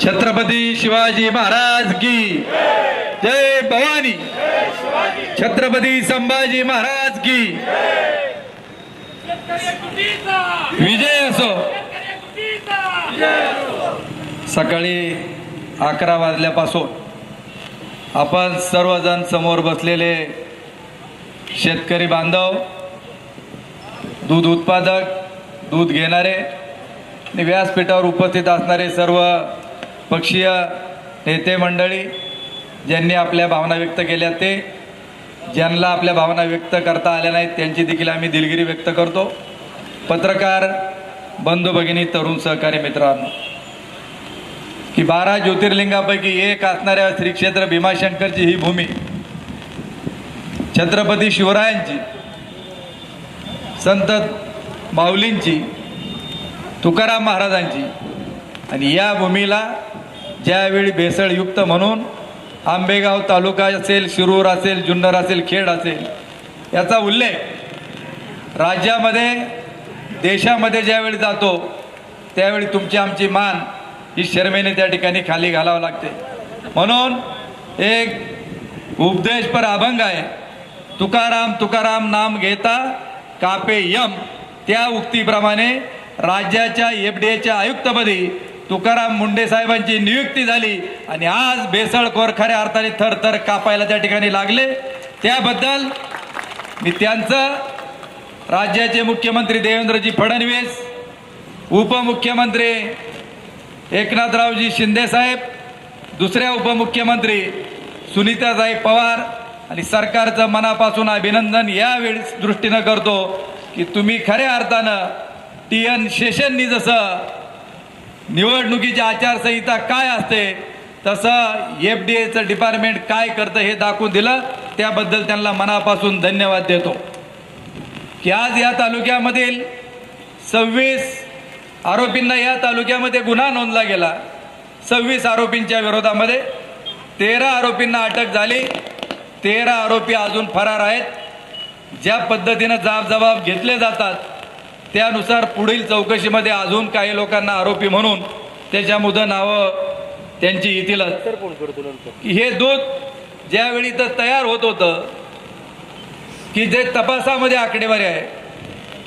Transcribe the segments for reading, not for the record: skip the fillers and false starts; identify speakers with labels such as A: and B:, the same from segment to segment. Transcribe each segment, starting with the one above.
A: छत्रपती शिवाजी महाराज की जय भवानी। छत्रपती संभाजी महाराज की विजय असो। सकाळी 11 वाजल्यापासून आपण सर्वजण समोर बसलेले शेतकरी बांधव, दूध उत्पादक, दूध घेणारे आणि व्यासपीठावर उपस्थित असणारे सर्व पक्षीय नेते मंडळी, ज्यांनी आपल्या भावना व्यक्त केल्या, ते ज्यांना आपल्या भावना व्यक्त करता आल्या नाहीत त्यांची देखील आम्ही दिलगिरी व्यक्त करतो। पत्रकार बंधू भगिनी, तरुण सहकारी मित्रांनो, की 12 ज्योतिर्लिंगापैकी एक असणाऱ्या श्री क्षेत्र भीमाशंकरची ही भूमी छत्रपती शिवरायांची, संत माऊलींची, तुकाराम महाराजांची, आणि या भूमीला ज्यावेळी भेसळयुक्त म्हणून आंबेगाव तालुका असेल, शिरूर असेल, जुन्नर असेल, खेड असेल, याचा उल्लेख राज्यामध्ये, देशामध्ये ज्यावेळी जातो त्यावेळी तुमची आमची मान ही शर्मेने त्या ठिकाणी खाली घालावं लागते। म्हणून एक उपदेशपर अभंग आहे, तुकाराम तुकाराम नाम घेता कापे यम। त्या उक्तीप्रमाणे राज्याच्या FDAच्या आयुक्तपदी तुकाराम मुंडे साहेबांची नियुक्ती झाली आणि आज भेसळखोर खऱ्या अर्थाने थरथर कापायला त्या ठिकाणी लागले। त्याबद्दल मी त्यांचं, राज्याचे मुख्यमंत्री देवेंद्रजी फडणवीस, उपमुख्यमंत्री एकनाथरावजी शिंदे साहेब, दुसऱ्या उपमुख्यमंत्री सुनीताताई पवार आणि सरकारचं मनापासून अभिनंदन यावेळी दृष्टीनं करतो की तुम्ही खऱ्या अर्थानं TN शेषननी जसं निवडणुकीची आचारसंहिता काय असते तसं FDAचं डिपार्टमेंट काय करतं हे दाखवून दिलं। त्याबद्दल त्यांना मनापासून धन्यवाद देतो। की आज या तालुक्यामधील 26 आरोपींना या तालुक्यामध्ये गुन्हा नोंदला गेला। 26 आरोपींच्या विरोधामध्ये 13 आरोपींना अटक झाली, 13 आरोपी अजून फरार आहेत। ज्या पद्धतीनं जबाब घेतले जातात त्यानुसार पुढील चौकशीमध्ये अजून काही लोकांना आरोपी म्हणून त्याच्यामध्ये नावं त्यांची येतीलच। की हे दूध ज्यावेळी तर तयार होत होतं, की जे तपासामध्ये आकडेवारी आहे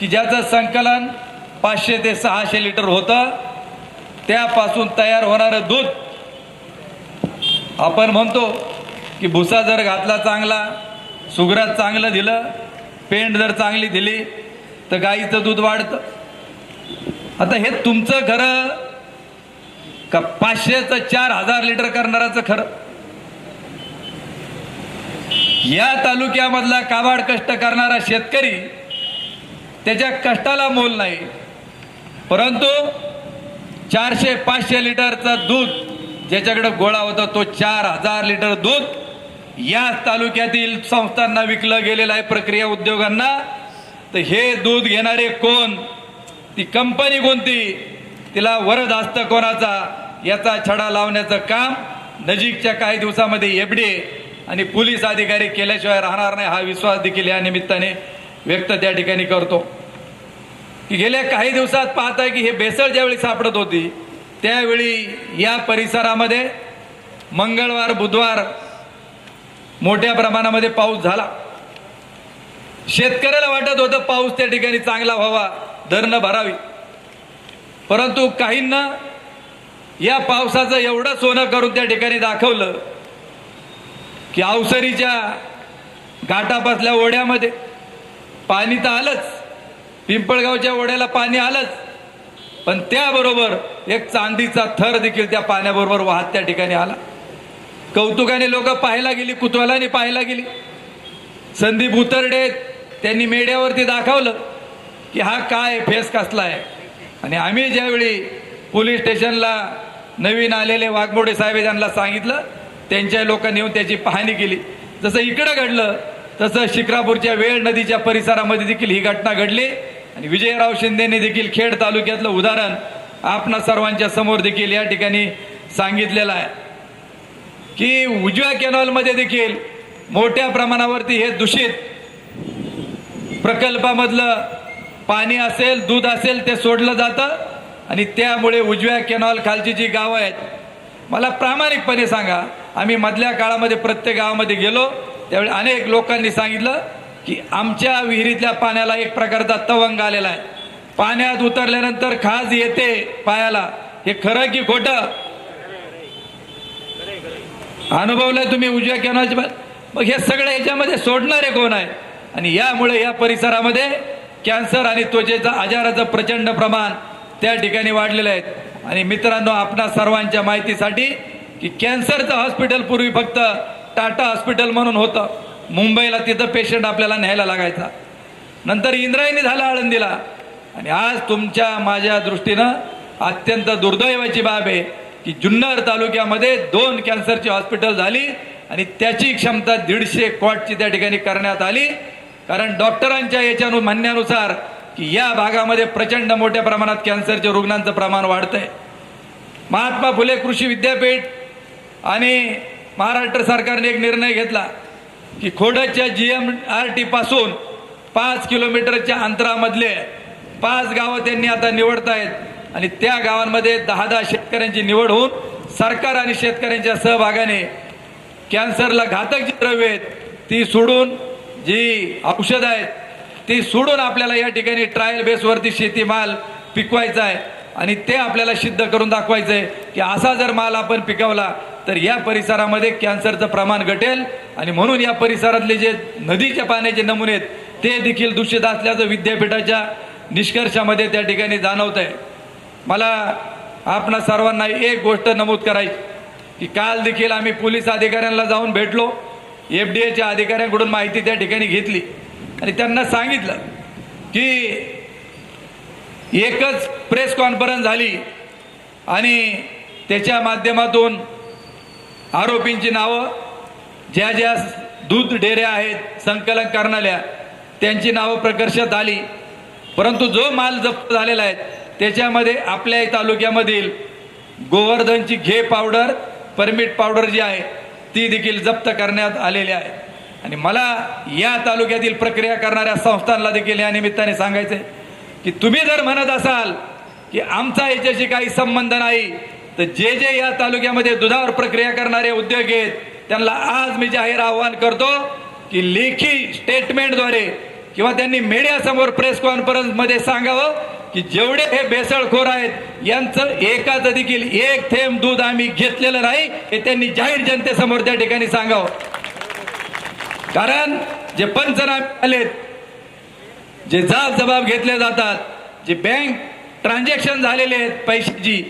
A: की ज्याचं संकलन 500 ते 600 लिटर होतं, त्यापासून तयार होणारं दूध आपण म्हणतो की भुसा जर घातला चांगला, सुगरात चांगलं दिलं, पेंड जर चांगली दिली तर गाईचं दूध वाढतं। आता हे तुमचं खरं का 500चं 4000 लिटर करणाराचं खरं? या तालुक्यामधला काबाड कष्ट करणारा शेतकरी, त्याच्या कष्टाला मोल नाही, परंतु 400-500 लिटरचं दूध ज्याच्याकडे गोळा होता तो 4000 लिटर दूध या तालुक्यातील संस्थांना विकलं गेलेलं आहे, प्रक्रिया उद्योगांना। तर हे दूध घेणारे कोण, ती कंपनी कोणती, तिला वरदहस्त कोणाचा, याचा छडा लावण्याचं काम नजीकच्या काही दिवसामध्ये FDA आणि पोलीस अधिकारी केल्याशिवाय राहणार नाही, हा विश्वास देखील या निमित्ताने व्यक्त त्या ठिकाणी करतो। की गेल्या काही दिवसात पाहताय की हे भेसळ ज्यावेळी सापडत होती त्यावेळी या परिसरामध्ये मंगळवार, बुधवार मोठ्या प्रमाणामध्ये पाऊस झाला। शेतकऱ्याला वाटत होतं पाऊस त्या ठिकाणी चांगला व्हावा, धरणं भरावी, परंतु काहींना या पावसाचं एवढं सोनं करून त्या ठिकाणी दाखवलं की अवसरीच्या घाटापासल्या ओढ्यामध्ये पाणी तर आलंच, पिंपळगावच्या ओढ्याला पाणी आलंच, पण त्याबरोबर एक चांदीचा थर देखील त्या पाण्याबरोबर वाहत त्या ठिकाणी आला। कौतुकाने लोक पाहायला गेली, कुतूहलाने पाहायला गेली। संदीप उतरडे त्यांनी मीडियावरती दाखवलं की हा काय फेस कसला आहे, आणि आम्ही ज्यावेळी पोलीस स्टेशनला नवीन आलेले वाघमोडे साहेब यांना सांगितलं, त्यांच्या लोकांनी येऊन त्याची पाहणी केली। जसं इकडं घडलं तसं शिक्रापूरच्या वेळ नदीच्या परिसरामध्ये देखील ही घटना घडली, आणि विजयराव शिंदेने देखील खेड तालुक्यातलं उदाहरण आपणा सर्वांच्या समोर देखील या ठिकाणी सांगितलेलं आहे की उजव्या कॅनॉलमध्ये देखील मोठ्या प्रमाणावरती हे दूषित प्रकल्पामधलं पाणी असेल, दूध असेल ते सोडलं जातं, आणि त्यामुळे उजव्या कॅनॉल खालची जी गावं आहेत मला प्रामाणिकपणे सांगा, आम्ही मधल्या काळामध्ये प्रत्येक गावामध्ये गेलो त्यावेळी अनेक लोकांनी सांगितलं की आमच्या विहिरीतल्या पाण्याला एक प्रकारचा तवंग आलेला आहे, पाण्यात उतरल्यानंतर खाज येते पायाला. हे खरं की खोटं? अनुभवलंय तुम्ही उजव्या कॅनलच्या. मग हे सगळं याच्यामध्ये सोडणारे कोण आहे? आणि यामुळे या परिसरामध्ये कॅन्सर आणि त्वचेचा आजाराचं प्रचंड प्रमाण त्या ठिकाणी वाढलेलं आहे. आणि मित्रांनो, आपणा सर्वांच्या माहितीसाठी की कॅन्सरचं हॉस्पिटल पूर्वी फक्त टाटा हॉस्पिटल म्हणून होतं. मुंबईला तिथं पेशंट आपल्याला न्यायला लागायचा. नंतर इंद्रायणी झाला आळंदीला. आणि आज तुमच्या माझ्या दृष्टीनं अत्यंत दुर्दैवाची बाब आहे की जुन्नर तालुक्यामध्ये 2 कॅन्सरची हॉस्पिटल झाली आणि त्याची क्षमता 150 कॉटची त्या ठिकाणी करण्यात आली. कारण डॉक्टरांच्या याच्या म्हणण्यानुसार की या भागामध्ये प्रचंड मोठ्या प्रमाणात कॅन्सरच्या रुग्णांचं प्रमाण वाढतंय. महात्मा फुले कृषी विद्यापीठ आणि महाराष्ट्र सरकारने एक निर्णय घेतला की खोडच्या GMRT पासून 5 किलोमीटरच्या अंतरामधले 5 गावं त्यांनी आता निवडतायत आणि त्या गावांमध्ये 10-10 शेतकऱ्यांची निवड होऊन सरकार आणि शेतकऱ्यांच्या सहभागाने कॅन्सरला घातक जी द्रव्ये आहेत ती सोडून, जी औषधं आहेत ती सोडून आपल्याला या ठिकाणी ट्रायल बेसवरती शेतीमाल पिकवायचा आहे. आणि ते आपल्याला सिद्ध करून दाखवायचं आहे की असा जर माल आपण पिकवला तर या परिसरामध्ये कॅन्सरचं प्रमाण घटेल. आणि म्हणून या परिसरातले जे नदीच्या पाण्याचे नमुने आहेत ते देखील दूषित असल्याचं विद्यापीठाच्या निष्कर्षामध्ये त्या ठिकाणी जाणवत आहे. मला आपणा सर्वांना एक गोष्ट नमूद करायची की काल देखील आम्ही पोलीस अधिकाऱ्यांना जाऊन भेटलो, FDAच्या अधिकाऱ्यांकडून माहिती त्या ठिकाणी घेतली आणि त्यांना सांगितलं की एकच प्रेस कॉन्फरन्स झाली आणि त्याच्या माध्यमातून आरोपींची नावं, ज्या ज्या दूध डेऱ्या आहेत संकलन करणाऱ्या त्यांची नावं प्रकर्षात आली. परंतु जो माल जप्त झालेला आहे त्याच्यामध्ये आपल्या तालुक्यामधील गोवर्धनची घे पावडर, परमिट पावडर जी आहे ती देखील जप्त करण्यात आलेली आहे. आणि मला या तालुक्यातील प्रक्रिया करणाऱ्या संस्थांना देखील या निमित्ताने सांगायचं आहे की तुम्ही जर म्हणत असाल की आमचा याच्याशी काही संबंध नाही, तर जे जे या तालुक्यामध्ये दुधावर प्रक्रिया करणारे उद्योग आहेत त्यांना आज मी जाहीर आवाहन करतो की लेखी स्टेटमेंटद्वारे किंवा त्यांनी मीडियासमोर प्रेस कॉन्फरन्समध्ये सांगावं की जेवढे हे भेसळखोर आहेत यांचं एकाचं देखील एक थेंब दूध आम्ही घेतलेलं नाही हे त्यांनी जाहीर जनतेसमोर त्या ठिकाणी सांगावं. कारण जे पंचनामे आलेत, जे जबाब घेतले जातात, जे बँक ट्रान्झॅक्शन झालेले आहेत पैशाची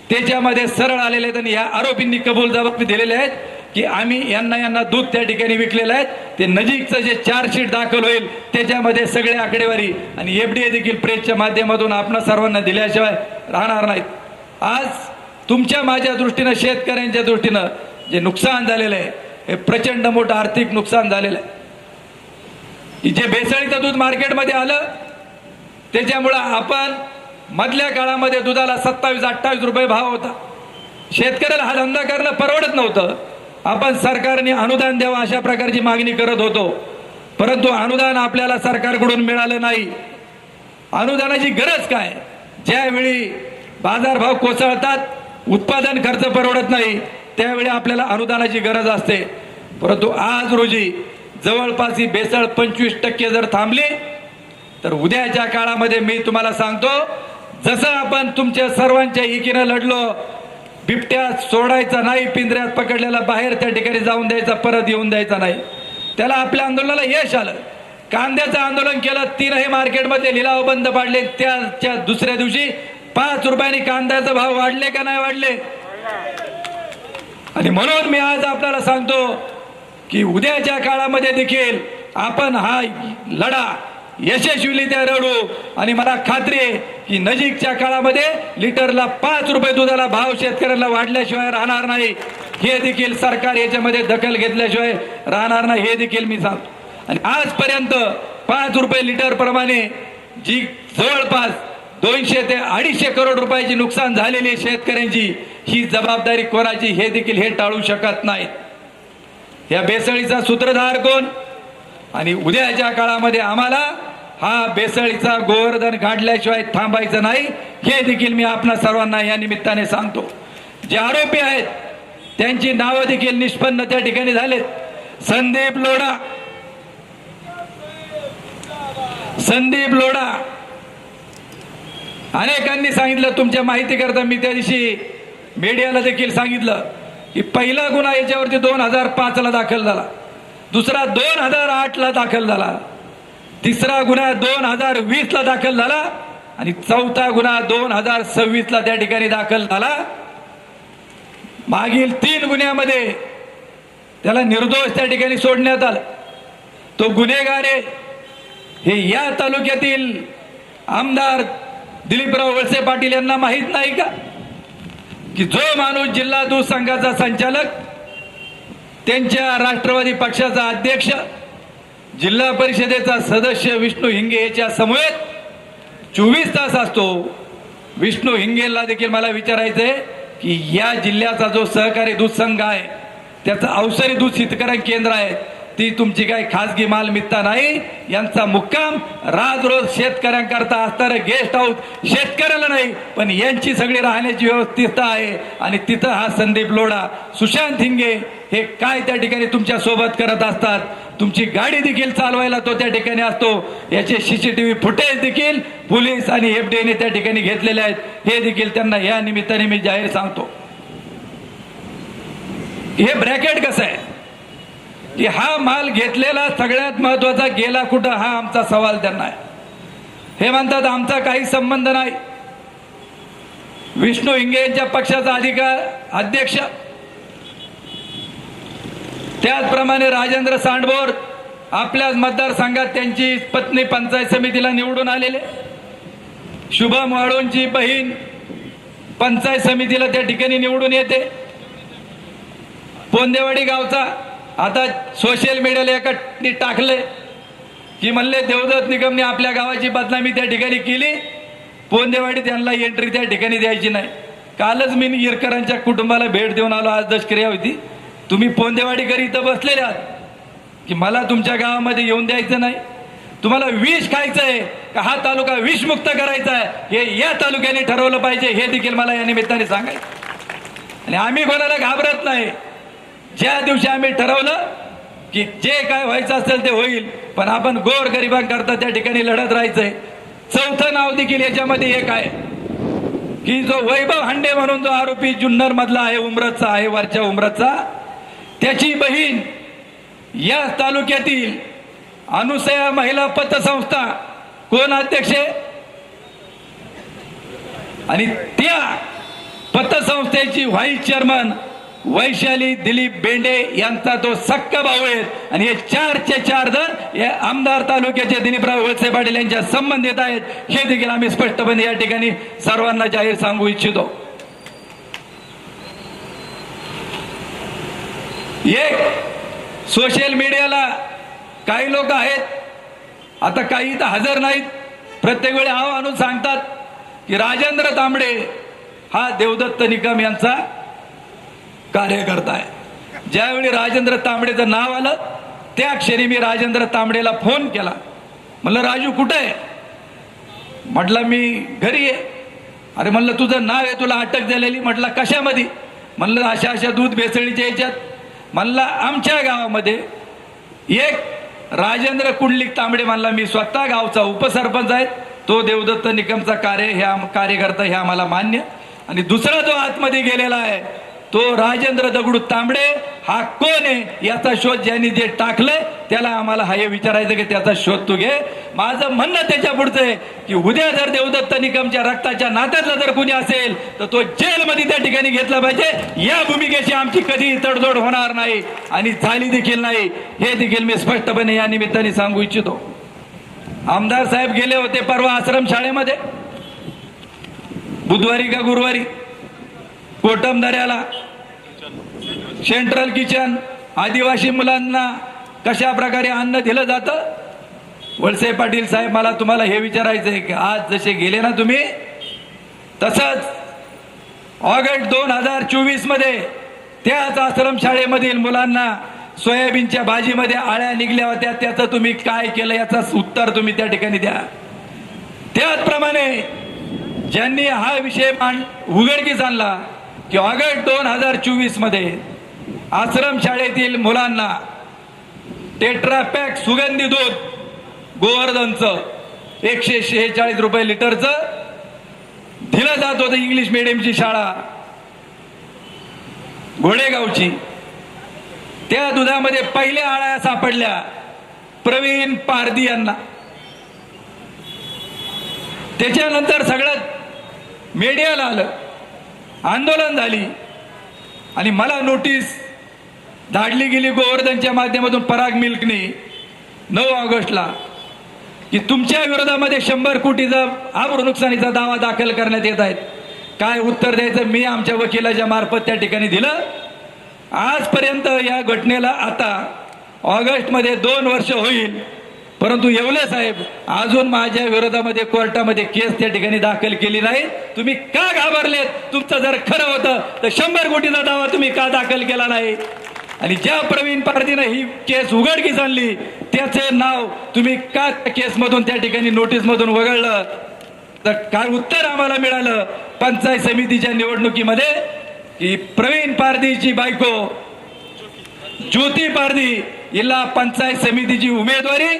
A: त्याच्यामध्ये सरळ आलेले आहेत आणि या आरोपींनी कबूल जबाब दिलेले आहेत की आम्ही यांना दूध त्या ठिकाणी विकलेलं आहे. ते नजीकचं जे चार्जशीट दाखल होईल त्याच्यामध्ये सगळे आकडेवारी आणि FDA देखील प्रेसच्या माध्यमातून आपण सर्वांना दिल्याशिवाय राहणार नाहीत. आज तुमच्या माझ्या दृष्टीनं शेतकऱ्यांच्या दृष्टीनं जे नुकसान झालेलं आहे हे प्रचंड मोठं आर्थिक नुकसान झालेलं आहे. जे भेसळीचं दूध मार्केटमध्ये आलं त्याच्यामुळं आपण मधल्या काळामध्ये दुधाला 27-28 रुपये भाव होता. शेतकऱ्याला हा धंदा करणं परवडत नव्हतं. आपण सरकारने अनुदान द्यावं अशा प्रकारची मागणी करत होतो, परंतु अनुदान आपल्याला सरकारकडून मिळालं नाही. अनुदानाची गरज काय? ज्यावेळी बाजारभाव कोसळतात, उत्पादन खर्च परवडत नाही त्यावेळी आपल्याला अनुदानाची गरज असते. परंतु आज रोजी जवळपास ही भेसळ 25% जर थांबली तर उद्याच्या काळामध्ये मी तुम्हाला सांगतो, जसं आपण तुमच्या सर्वांच्या एकीनं लढलो, बिबट्या सोडायचा नाही, पिंजऱ्यात पकडलेला बाहेर त्या ठिकाणी जाऊन द्यायचा, परत येऊन द्यायचा नाही, त्याला आपल्या आंदोलनाला यश आलं. कांद्याचं आंदोलन केलं, 3 मार्केटमध्ये लिलाव बंद पाडले, त्याच्या दुसऱ्या दिवशी 5 रुपयांनी कांद्याचे भाव वाढले का नाही वाढले? आणि म्हणून मी आज आपल्याला सांगतो की उद्याच्या काळामध्ये देखील आपण हा लढा यशस्वीरित्या लढू. आणि मला खात्री आहे की नजीकच्या काळामध्ये लिटरला 5 रुपये दुधाला भाव शेतकऱ्यांना वाढल्याशिवाय राहणार नाही. हे देखील सरकार याच्यामध्ये दखल घेतल्याशिवाय राहणार नाही, हे देखील मी सांगतो. आणि आजपर्यंत 5 रुपये लिटर प्रमाणे जी जवळपास 200 ते 250 करोड रुपयाची नुकसान झालेली शेतकऱ्यांची, ही जबाबदारी कोणाची हे देखील हे टाळू शकत नाही. या बेसळीचा सूत्रधार कोण? आणि उद्याच्या काळामध्ये आम्हाला हा बेसळीचा गोवर्धन काढल्याशिवाय थांबायचं नाही, हे देखील मी आपणा सर्वांना या निमित्ताने सांगतो. जे आरोपी आहेत त्यांची नावं देखील निष्पन्न त्या ठिकाणी झालेत. संदीप लोढा, संदीप लोढा. अनेकांनी सांगितलं, तुमच्या माहिती करता मी त्या दिवशी मीडियाला देखील सांगितलं की पहिला गुन्हा याच्यावरती 2005 ला दाखल झाला, दुसरा 2008 ला दाखल झाला, तिसरा गुन्हा 2020 ला दाखल झाला आणि चौथा गुन्हा 2026 ला त्या ठिकाणी दाखल झाला. मागील 3 गुन्ह्यामध्ये त्याला निर्दोष त्या ठिकाणी सोडण्यात आलं. तो गुन्हेगार आहे हे या तालुक्यातील आमदार दिलीपराव वळसे पाटील यांना माहित नाही का की जो माणूस जिल्हा दूध संघाचा संचालक, त्यांच्या राष्ट्रवादी पक्षाचा अध्यक्ष, जिल्हा परिषदेचा सदस्य विष्णू हिंगे याच्या समवेत 24 तास असतो. विष्णू हिंगेला देखील मला विचारायचंय की या जिल्ह्याचा जो सहकारी दूध संघ आहे, त्याचं अवसरी दूध शीतकरण केंद्र आहे, ती तुमची काही खासगी मालमत्ता नाही. यांचा मुक्काम राज रोज शेतकऱ्यांकरता असणारं गेस्ट हाऊस शेतकऱ्याला नाही, पण यांची सगळी राहण्याची व्यवस्था आहे. आणि तिथं हा संदीप लोढा, सुशांत हिंगे हे काय त्या ठिकाणी तुमच्या सोबत करत असतात. तुमची गाडी देखील चालवायला तो त्या ठिकाणी असतो. याचे CCTV फुटेज देखील पोलीस आणि FDI ने त्या ठिकाणी घेतलेले आहेत. हे देखील त्यांना या निमित्ताने मी जाहीर सांगतो. हे ब्रॅकेट कसं आहे की हा माल घेतलेला सगळ्यात महत्वाचा गेला कुठं, हा आमचा सवाल त्यांना आहे. हे म्हणतात आमचा काही संबंध नाही. विष्णू हिंगे यांच्या पक्षाचा अध्यक्ष, त्याचप्रमाणे राजेंद्र सांडभोर आपल्याच मतदारसंघात त्यांची पत्नी पंचायत समितीला निवडून आलेले, शुभम वाळूंची बहीण पंचायत समितीला त्या ठिकाणी निवडून येते. पोंदेवाडी गावचा आता सोशल मीडियाला एकाने टाकले की म्हणले देवदत्त निगमने आपल्या गावाची बदनामी त्या ठिकाणी केली, पोंदेवाडी त्यांना एंट्री त्या ठिकाणी द्यायची नाही. कालच मी इरकरांच्या कुटुंबाला भेट देऊन आलो, आज दशक्रिया होती. तुम्ही पोंदेवाडीकरी इथं बसलेले आहात की मला तुमच्या गावामध्ये येऊन द्यायचं नाही, तुम्हाला विष खायचं आहे का हा तालुका विषमुक्त करायचा आहे, हे या तालुक्याने ठरवलं पाहिजे. हे देखील मला या निमित्ताने सांगायचं. आणि आम्ही कोणाला घाबरत नाही. ज्या दिवशी आम्ही ठरवलं की जे काय व्हायचं असेल ते होईल, पण आपण गोर गरिबांकरता त्या ठिकाणी लढत राहायचंय. चौथं नाव देखील याच्यामध्ये एक आहे की जो वैभव हांडे म्हणून जो आरोपी जुन्नर मधला आहे, उमरतचा आहे, वरच्या उमरतचा, त्याची बहीण या तालुक्यातील अनुसया महिला पतसंस्था कोण अध्यक्ष आहे आणि त्या पतसंस्थेची व्हाईस चेअरमन वैशाली दिलीप बेंडे यांचा तो सक्का भाऊ आहे. आणि हे 4चे 4 जण या आमदार तालुक्याचे दिलीपराव वळसे पाटील यांच्या संबंधित आहेत. हे देखील आम्ही स्पष्टपणे या ठिकाणी सर्वांना जाहीर सांगू इच्छितो. एक सोशल मीडियाला काही लोक आहेत, आता काही तर हजर नाहीत, प्रत्येक वेळी आव आणून सांगतात की राजेंद्र तांबडे हा देवदत्त निकम यांचा कार्यकर्ता आहे. ज्यावेळी राजेंद्र तांबडेचं नाव आलं त्या क्षणी मी राजेंद्र तांबडेला फोन केला. म्हणलं राजू कुठे आहे? म्हटलं मी घरी आहे. अरे म्हणलं तुझं नाव आहे, तुला अटक झालेली. म्हटलं कशामध्ये? म्हणलं अशा अशा दूध भेसळीच्या याच्यात. म्हणलं आमच्या गावामध्ये एक राजेंद्र कुंडलिक तांबडे म्हणला, मी स्वतः गावचा उपसरपंच आहे, तो देवदत्त निकमचा कार्यकर्ता हे आम्हाला मान्य. आणि दुसरा जो आतमध्ये गेलेला आहे तो राजेंद्र दगडू तांबडे, हा कोण आहे याचा शोध ज्यांनी जे टाकलंय त्याला आम्हाला हे विचारायचं की त्याचा शोध तू घे. माझं म्हणणं त्याच्या पुढचं आहे की उद्या जर देवदत्त निकमच्या रक्ताच्या नात्यातला जर कुणी असेल तर तो जेलमध्ये त्या ठिकाणी घेतला पाहिजे. या भूमिकेची आमची कधी तडजोड होणार नाही आणि झाली देखील नाही. हे देखील मी स्पष्टपणे या निमित्ताने सांगू इच्छितो. आमदार साहेब गेले होते परवा आश्रम शाळेमध्ये, बुधवारी का गुरुवारी, कोटमदऱ्याला सेंट्रल किचन आदिवासी मुलांना कशा प्रकारे अन्न दिलं जातं. वळसे पाटील साहेब, मला तुम्हाला हे विचारायचं आहे की आज जसे गेले ना तुम्ही, तसंच ऑगस्ट 2024 मध्ये त्याच आश्रम शाळेमधील मुलांना सोयाबीनच्या भाजीमध्ये आळ्या निघल्या होत्या, त्याचं तुम्ही काय केलं याचं उत्तर तुम्ही त्या ठिकाणी द्या. त्याचप्रमाणे ज्यांनी हा विषय उघडकीस आणला की ऑगस्ट 2024 मध्ये आश्रम शाळेतील मुलांना टेट्रापॅक सुगंधी दूध गोवर्धनचं 146 रुपये लिटरचं दिलं जात होतं. इंग्लिश मीडियमची शाळा घोडेगावची, त्या दुधामध्ये पहिल्या आळ्या सापडल्या प्रवीण पारधी यांना. त्याच्यानंतर सगळं मीडियाला आलं, आंदोलन झाली आणि मला नोटीस धाडली गेली गोवर्धनच्या माध्यमातून पराग मिल्कने 9 ऑगस्टला की तुमच्या विरोधामध्ये 100 कोटीचा आबरू नुकसानीचा दावा दाखल करण्यात येत आहेत. काय उत्तर द्यायचं मी आमच्या वकिलाच्या मार्फत त्या ठिकाणी दिलं. आजपर्यंत या घटनेला आता ऑगस्टमध्ये 2 वर्ष होईल, परंतु येवले साहेब अजून माझ्या विरोधामध्ये कोर्टामध्ये केस त्या ठिकाणी दाखल केली नाही. तुम्ही का घाबरलेत? तुमचं जर खरं होतं तर 100 कोटीचा दावा तुम्ही का दाखल केला नाही? आणि ज्या प्रवीण पारधीनं ही केस उघडकीस आणली त्याचे नाव तुम्ही का केसमधून त्या ठिकाणी नोटीसमधून वगळलं? तर काय उत्तर आम्हाला मिळालं पंचायत समितीच्या निवडणुकीमध्ये की प्रवीण पारधीची बायको ज्योती पारधी हिला पंचायत समितीची उमेदवारी.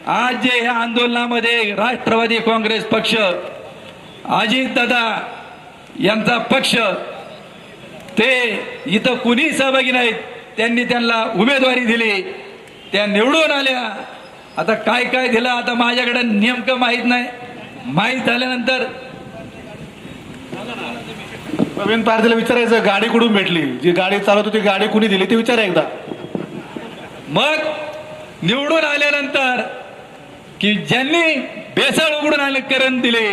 A: आज जे ह्या आंदोलनामध्ये राष्ट्रवादी काँग्रेस पक्ष, अजितदादा यांचा पक्ष, ते इथं कुणी सहभागी नाहीत, त्यांनी त्यांना उमेदवारी दिली, त्या निवडून आल्या. आता काय काय दिलं आता माझ्याकडे नेमकं माहीत नाही. माहीत झाल्यानंतर
B: प्रवीण पारधीला विचारायचं गाडी कुठून भेटली, जी गाडी चालवत होती गाडी कुणी दिली ते विचारा एकदा.
A: मग निवडून आल्यानंतर की ज्यांनी बेसळ उघडून आले करण दिले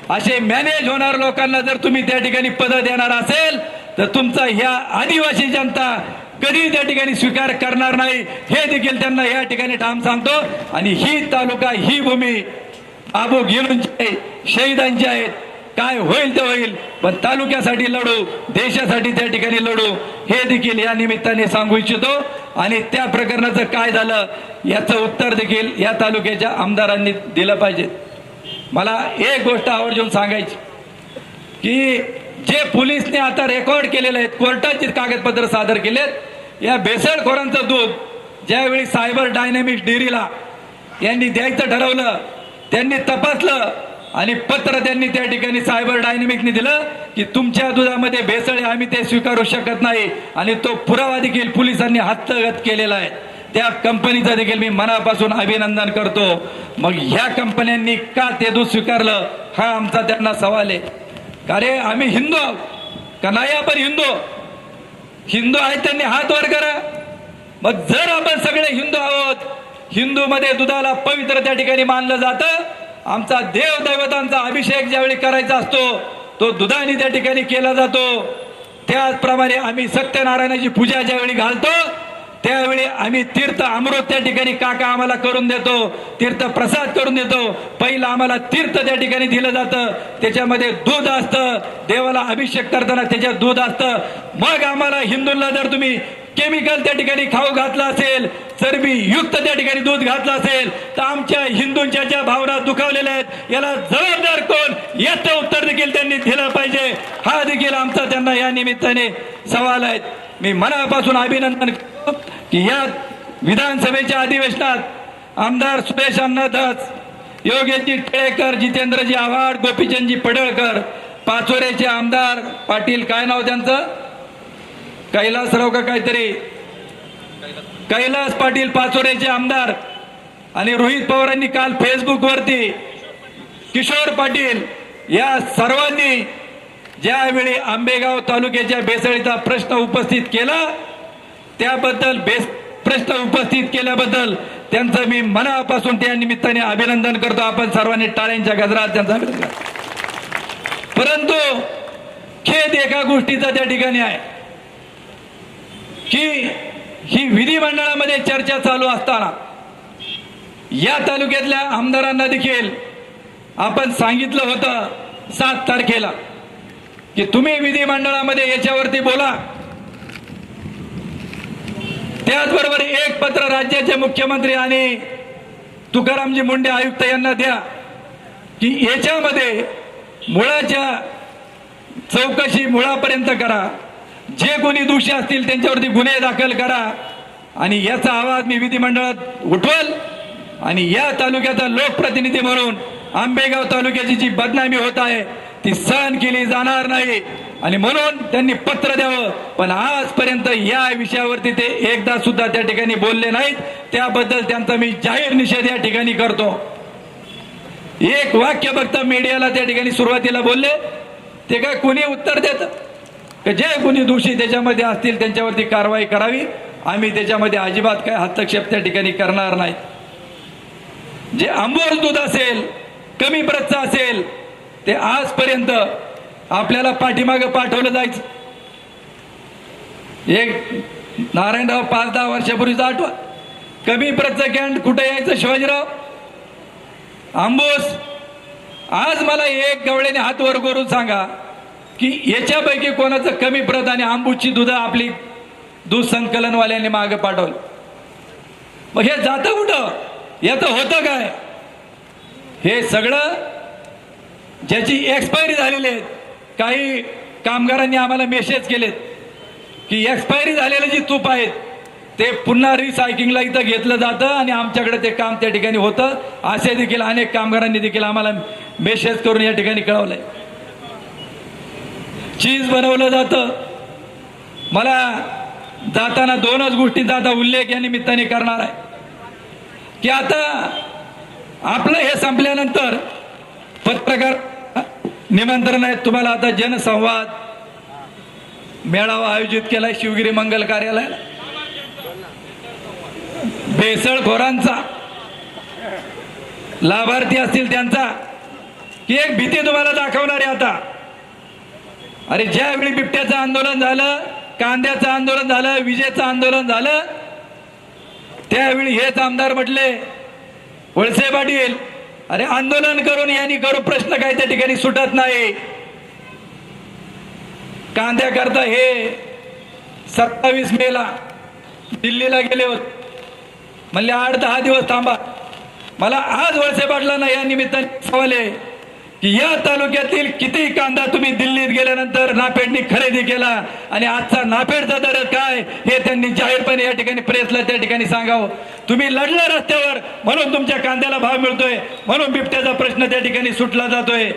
A: असे मॅनेज होणार लोकांना जर तुम्ही त्या ठिकाणी पद देणार असेल तर तुमचा ह्या आदिवासी जनता कधी त्या ठिकाणी स्वीकार करणार नाही हे देखील त्यांना या ठिकाणी ठाम सांगतो. आणि ही तालुका ही भूमी आबू गिरूंची शहीदांची आहेत. काय होईल ते होईल, पण तालुक्यासाठी लढू, देशासाठी त्या ठिकाणी लढू हे देखील या निमित्ताने सांगू इच्छितो. आणि त्या प्रकरणाचं काय झालं याचं उत्तर देखील या तालुक्याच्या आमदारांनी दिलं पाहिजे. मला एक गोष्ट आवर्जून सांगायची की जे पोलिसने आता रेकॉर्ड केलेले आहेत, कोर्टाचे कागदपत्र सादर केलेत, या भेसळखोरांचं दूध ज्यावेळी सायबर डायनॅमिक्स डेअरीला यांनी द्यायचं ठरवलं, त्यांनी तपासलं आणि पत्र त्यांनी त्या ठिकाणी सायबर डायनॅमिक्सने दिलं की तुमच्या दुधामध्ये भेसळ आहे, आम्ही ते स्वीकारू शकत नाही. आणि तो पुरावा देखील पोलिसांनी हस्तगत केलेला आहे. त्या कंपनीचं देखील मी मनापासून अभिनंदन करतो. मग ह्या कंपन्यांनी का ते दूध स्वीकारलं हा आमचा त्यांना सवाल आहे. का रे आम्ही हिंदू आहोत का नाही? आपण हिंदू आहेत त्यांनी हात वर करा. मग जर आपण सगळे हिंदू आहोत, हिंदूमध्ये दुधाला पवित्र त्या ठिकाणी मानलं जातं. आमचा देव दैवतांचा अभिषेक ज्यावेळी करायचा असतो तो दुधाने त्या ठिकाणी केला जातो. त्याचप्रमाणे आम्ही सत्यनारायणाची पूजा ज्यावेळी घालतो त्यावेळी आम्ही तीर्थ अमृत त्या ठिकाणी काका आम्हाला करून देतो, तीर्थ प्रसाद करून देतो. पहिला आम्हाला तीर्थ त्या ठिकाणी दिलं जातं, त्याच्यामध्ये दूध असतं, देवाला अभिषेक करताना त्याच्यात दूध असतं. मग आम्हाला हिंदूंना जर तुम्ही केमिकल त्या ठिकाणी खाऊ घातला असेल, चरबी युक्त त्या ठिकाणी दूध घातलं असेल तर आमच्या हिंदूंच्या ज्या भावना दुखावलेल्या आहेत याला जबाबदार कोण याचं उत्तर देखील त्यांनी दिलं पाहिजे. हा देखील आमचा त्यांना या निमित्ताने सवाल आहे. मी मनापासून अभिनंदन करतो की या विधानसभेच्या अधिवेशनात आमदार सुरेश अण्णा धस, योगेशजी टिळेकर, जितेंद्रजी आव्हाड, गोपीचंदजी पडळकर, पाचोरेचे आमदार पाटील, काय नाव त्यांचं, कैलासराव का काहीतरी, कैलास पाटील पाचोरेचे आमदार, आणि रोहित पवारांनी काल फेसबुक वरती किशोर पाटील या सर्वांनी ज्यावेळी आंबेगाव तालुक्याच्या भेसळीचा प्रश्न उपस्थित केला त्याबद्दल प्रश्न उपस्थित केल्याबद्दल त्यांचं मी मनापासून त्या निमित्ताने अभिनंदन करतो. आपण सर्वांनी टाळ्यांच्या गजरात त्यांचा अभिनंदन. परंतु खेद एका गोष्टीचा त्या ठिकाणी आहे की ही विधिमंडळामध्ये चर्चा चालू असताना या तालुक्यातल्या आमदारांना देखील आपण सांगितलं होतं 7 तारखेला की तुम्ही विधिमंडळामध्ये याच्यावरती बोला. त्याचबरोबर एक पत्र राज्याचे मुख्यमंत्री आणि तुकारामजी मुंडे आयुक्त यांना द्या की याच्यामध्ये मुळाच्या चौकशी मुळापर्यंत करा, जे कोणी दोषी असतील त्यांच्यावरती गुन्हे दाखल करा आणि याचा आवाज मी विधिमंडळात उठवल आणि या तालुक्याचा लोकप्रतिनिधी म्हणून आंबेगाव तालुक्याची जी बदनामी होत आहे ती सहन केली जाणार नाही आणि म्हणून त्यांनी पत्र द्यावं. पण आजपर्यंत या विषयावरती ते एकदा सुद्धा त्या ठिकाणी बोलले नाहीत. त्याबद्दल त्यांचा मी जाहीर निषेध या ठिकाणी करतो. एक वाक्य फक्त मीडियाला त्या ठिकाणी सुरुवातीला बोलले, ते काय कोणी उत्तर देत का जे कोणी दोषी त्याच्यामध्ये असतील त्यांच्यावरती कारवाई करावी. आम्ही त्याच्यामध्ये अजिबात काय हस्तक्षेप त्या ठिकाणी करणार नाही. जे आंबोर दूध असेल, कमी प्रतचं असेल, ते आजपर्यंत आपल्याला पाठीमागं पाठवलं जायचं. एक नारायणराव 5-10 वर्षापूर्वीचा आठवा, कमी प्रतचं कॅन्ट कुठे यायचं शिवाजीराव? आंबोस. आज मला एक गवळ्याने हात वर करून सांगा की याच्यापैकी कोणाचं कमी प्रत आणि आंबूसची दूध आपली दूध संकलनवाल्यांनी मागे पाठवलं. मग हे जातं कुठं? याचं होतं काय? हे सगळं ज्याची एक्सपायरी झालेली आहे. काही कामगारांनी आम्हाला मेसेज केलेत की एक्सपायरी झालेलं जी तूप आहेत ते पुन्हा रिसायकलिंगला इथं घेतलं जातं आणि आमच्याकडे ते काम त्या ठिकाणी होतं. असे देखील अनेक कामगारांनी देखील आम्हाला मेसेज करून या ठिकाणी कळवलंय. चीज बनवलं जातं. मला जाताना 2च गोष्टींचा आता उल्लेख या निमित्ताने करणार आहे की आता आपलं हे संपल्यानंतर पत्रकार निमंत्रण आहे तुम्हाला. आता जनसंवाद मेळावा आयोजित केलाय शिवगिरी मंगल कार्यालयाला. भेसळखोरांचा, लाभार्थी असतील त्यांचा, की एक भीती तुम्हाला दाखवणार आहे आता. अरे ज्यावेळी बिबट्याचं आंदोलन झालं, कांद्याचं आंदोलन झालं, विजेचं आंदोलन झालं, त्यावेळी हेच आमदार म्हटले, वळसे पाटील, अरे आंदोलन करून यांनी करू प्रश्न काय त्या ठिकाणी सुटत नाही. कांद्याकरता हे 27 मेला दिल्लीला गेले होते. म्हणले 8-10 दिवस थांबा. मला आज वळसे पाटलांना या निमित्ताने सवाल आहे की या तालुक्यातील किती कांदा तुम्ही दिल्लीत गेल्यानंतर नाफेडनी खरेदी केला आणि आजचा नाफेडचा दर काय हे त्यांनी जाहीरपणे या ठिकाणी प्रेसला त्या ठिकाणी सांगावं. तुम्ही लढला रस्त्यावर म्हणून तुमच्या कांद्याला भाव मिळतोय, म्हणून बिबट्याचा प्रश्न त्या ठिकाणी सुटला जातोय.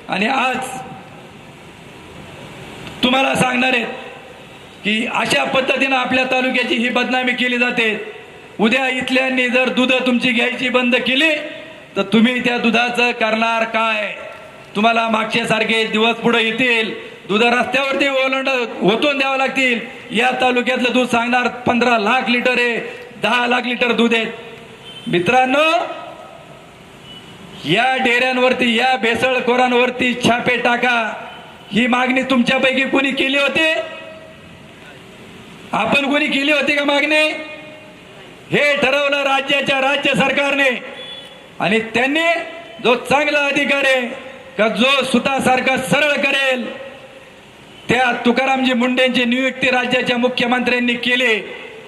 A: आणि आज तुम्हाला सांगणार आहे की अशा पद्धतीनं आपल्या तालुक्याची ही बदनामी केली जाते. उद्या इथल्यांनी जर दूध तुमची घ्यायची बंद केली तर तुम्ही त्या दुधाचं करणार काय? तुम्हाला मागच्यासारखे दिवस पुढे येतील. दूध रस्त्यावरती ओतून द्यावं लागतील. या तालुक्यातलं दूध सांगणार 15 लाख लिटर आहे, 10 लाख लिटर दूध आहे. मित्रांनो, या डेऱ्यांवरती, या भेसळखोरांवरती छापे टाका. ही मागणी तुमच्यापैकी कोणी केली होती? आपण कोणी केली होती का मागणी? हे ठरवलं राज्य सरकारने आणि त्यांनी जो चांगला अधिकार आहे का जो सुतासारखा सरळ करेल त्या तुकारामजी मुंडेंची नियुक्ती राज्याच्या मुख्यमंत्र्यांनी केली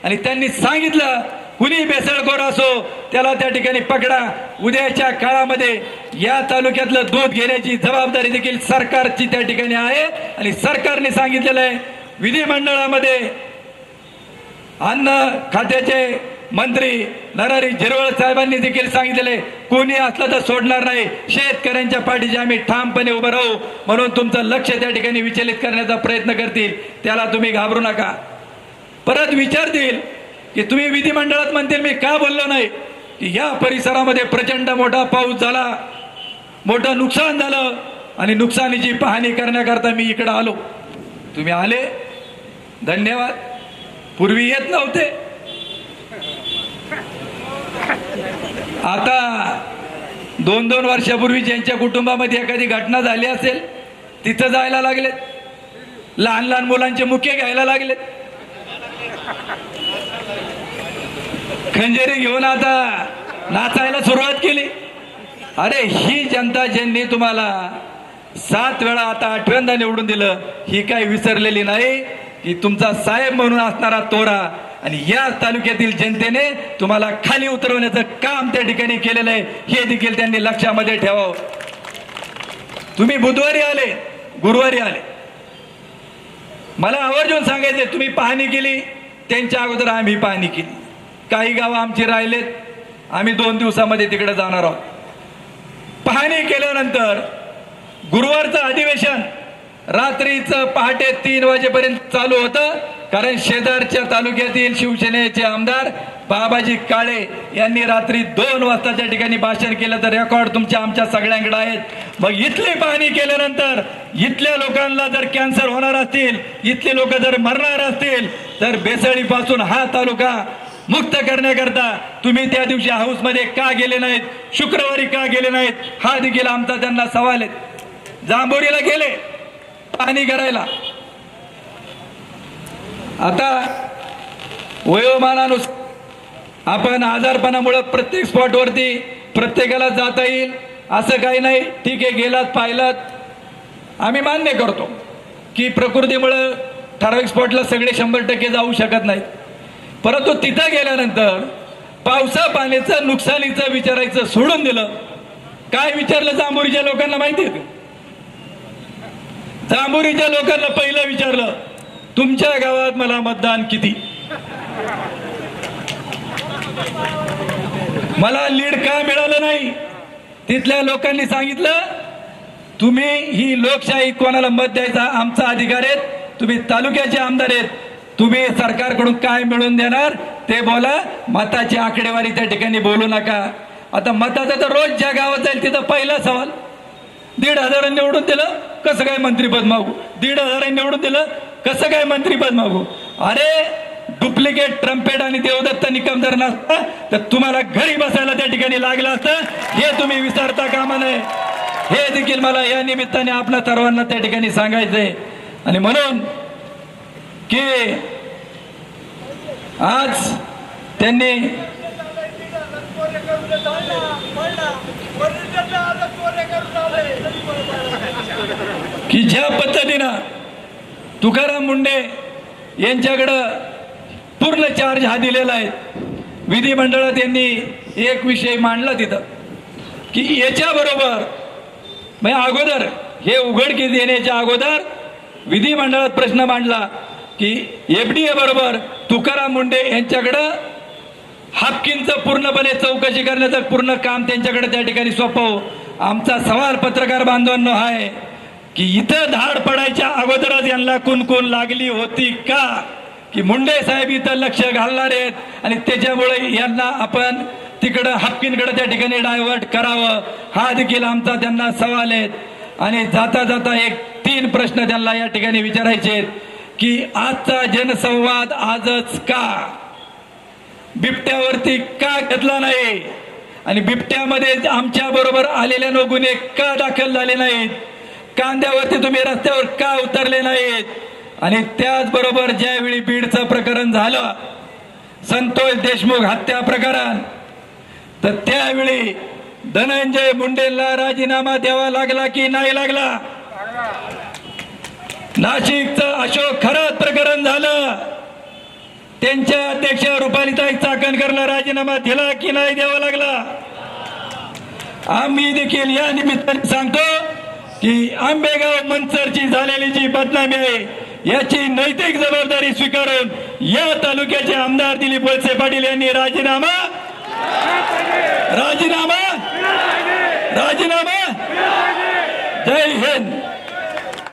A: आणि त्यांनी सांगितलं कुणी बेसळखोर असो त्याला त्या ठिकाणी पकडा. उद्याच्या काळामध्ये या तालुक्यातलं दूध घेण्याची जबाबदारी देखील सरकारची त्या ठिकाणी आहे आणि सरकारने सांगितलेलं आहे. विधिमंडळामध्ये अन्न खात्याचे मंत्री नरहरी झिरवळ साहेबांनी देखील सांगितलेले कोणी असलं तर सोडणार नाही. शेतकऱ्यांच्या पाठीशी आम्ही ठामपणे उभं राहू. म्हणून तुमचं लक्ष त्या ठिकाणी विचलित करण्याचा प्रयत्न करतील, त्याला तुम्ही घाबरू नका. परत विचारतील की तुम्ही विधिमंडळात म्हणतील मी का बोललो नाही की या परिसरामध्ये प्रचंड मोठा पाऊस झाला, मोठं नुकसान झालं आणि नुकसानीची पाहणी करण्याकरता मी इकडे आलो. तुम्ही आले, धन्यवाद. पूर्वी येत नव्हते, आता 2-2 वर्षापूर्वी ज्यांच्या कुटुंबामध्ये एखादी घटना झाली असेल तिथं जायला लागलेत. लहान लहान मुलांचे मुके घ्यायला लागलेत. खंजेरी घेऊन आता नाचायला सुरुवात केली. अरे ही जनता ज्यांनी तुम्हाला 7 वेळा आता 8व्यांदा निवडून दिलं ही काय विसरलेली नाही की तुमचा साहेब म्हणून असणारा तोरा. आणि या तालुक्यातील जनतेने तुम्हाला खाली उतरवण्याचं काम त्या ठिकाणी केलेलं आहे हे देखील त्यांनी लक्षामध्ये ठेवावं. तुम्ही बुधवारी आले, गुरुवारी आले, मला आवर्जून सांगायचंय, तुम्ही पाहणी केली, त्यांच्या अगोदर आम्ही पाहणी केली. काही गावं आमची राहिलेत, आम्ही 2 दिवसामध्ये तिकडे जाणार आहोत. पाहणी केल्यानंतर गुरुवारचं अधिवेशन रात्रीचं पहाटे 3 वाजेपर्यंत चालू होतं, कारण शेजारच्या तालुक्यातील शिवसेनेचे आमदार बाबाजी काळे यांनी रात्री 2 वाजता त्या ठिकाणी भाषण केलं. तर रेकॉर्ड तुमच्या आमच्या सगळ्यांकडे आहेत. मग इथली पाहणी केल्यानंतर इथल्या लोकांना जर कॅन्सर होणार असतील, इथले लोक जर मरणार असतील, तर बेसळीपासून हा तालुका मुक्त करण्याकरता तुम्ही त्या दिवशी हाऊसमध्ये का गेले नाहीत, शुक्रवारी का गेले नाहीत, हा देखील आमचा त्यांना सवाल आहे. जांभोरीला गेले पाहणी करायला. आता वयोमानानुसार आपण आजारपणामुळे प्रत्येक स्पॉटवरती प्रत्येकाला जाता येईल असं काही नाही. ठीक आहे, गेलात पाहिलात, आम्ही मान्य करतो की प्रकृतीमुळे ठराविक स्पॉटला सगळे 100% जाऊ शकत नाहीत. परंतु तिथं गेल्यानंतर पावसा पाण्याचं नुकसानीचं विचारायचं सोडून दिलं. काय विचारलं जांभोरीच्या लोकांना माहिती आहे? जांभोरीच्या लोकांना पहिलं विचारलं, तुमच्या गावात मला मतदान किती, मला लीड का मिळालं नाही. तिथल्या लोकांनी सांगितलं, तुम्ही ही लोकशाही, कोणाला मत द्यायचा आमचा अधिकार आहे, तुम्ही तालुक्याचे आमदार आहेत, तुम्ही सरकारकडून काय मिळवून देणार ते बोला, मताची आकडेवारी त्या ठिकाणी बोलू नका. आता मताचा तर रोज ज्या गावात जाईल तिथं पहिला सवाल, 1,500 निवडून दिलं कसं काय मंत्रीपद मागू, 1,500 निवडून दिलं कसं काय मंत्रीपद मागू. अरे डुप्लिकेट ट्रम्पेट आणि देवदत्त निकम जर नसता तर तुम्हाला घरी बसायला त्या ठिकाणी लागलं असतं, हे तुम्ही विसरता कामा नये. हे देखील मला या निमित्ताने आपल्या सर्वांना त्या ठिकाणी सांगायचंय. आणि म्हणून की आज त्यांनी की ज्या पद्धतीनं तुकाराम मुंडे यांच्याकडं पूर्ण चार्ज हा दिलेला आहे, विधिमंडळात यांनी एक विषय मांडला तिथं की याच्याबरोबर म्हणजे अगोदर हे उघडकीस येण्याच्या अगोदर विधिमंडळात प्रश्न मांडला की एफडीए बरोबर तुकाराम मुंडे यांच्याकडं हापकींचं पूर्णपणे चौकशी करण्याचं पूर्ण काम त्यांच्याकडे त्या ठिकाणी सोपव. आमचा सवाल पत्रकार बांधवांनो आहे की इथं धाड पडायच्या अगोदरच यांना कुणकुण लागली होती का की मुंडे साहेब इथं लक्ष घालणार आहेत आणि त्याच्यामुळे यांना आपण तिकडं हापकींकडे त्या ठिकाणी डायव्हर्ट करावं, हा देखील आमचा त्यांना सवाल आहे. आणि जाता जाता एक 3 प्रश्न त्यांना या ठिकाणी विचारायचे आहेत की आजचा जनसंवाद आजच का, बिबट्यावरती का घेतला नाही आणि बिबट्यामध्ये आमच्या बरोबर आलेल्या गुन्हे का दाखल झाले नाहीत, कांद्यावरती तुम्ही रस्त्यावर का उतरले नाहीत. आणि त्याचबरोबर ज्यावेळी बीडचं प्रकरण झालं, संतोष देशमुख हत्या प्रकरण, तर त्यावेळी धनंजय मुंडेंना राजीनामा द्यावा लागला की नाही लागला. नाशिकचं अशोक खरात प्रकरण झालं, त्यांच्या अध्यक्ष रुपालीताई चाकणकरला राजीनामा दिला की नाही द्यावा लागला. आम्ही देखील या निमित्ताने सांगतो की आंबेगाव मंचरची झालेली जी बदनामी आहे याची नैतिक जबाबदारी स्वीकारून या तालुक्याचे आमदार दिलीप वळसे पाटील यांनी राजीनामा जय हिंद.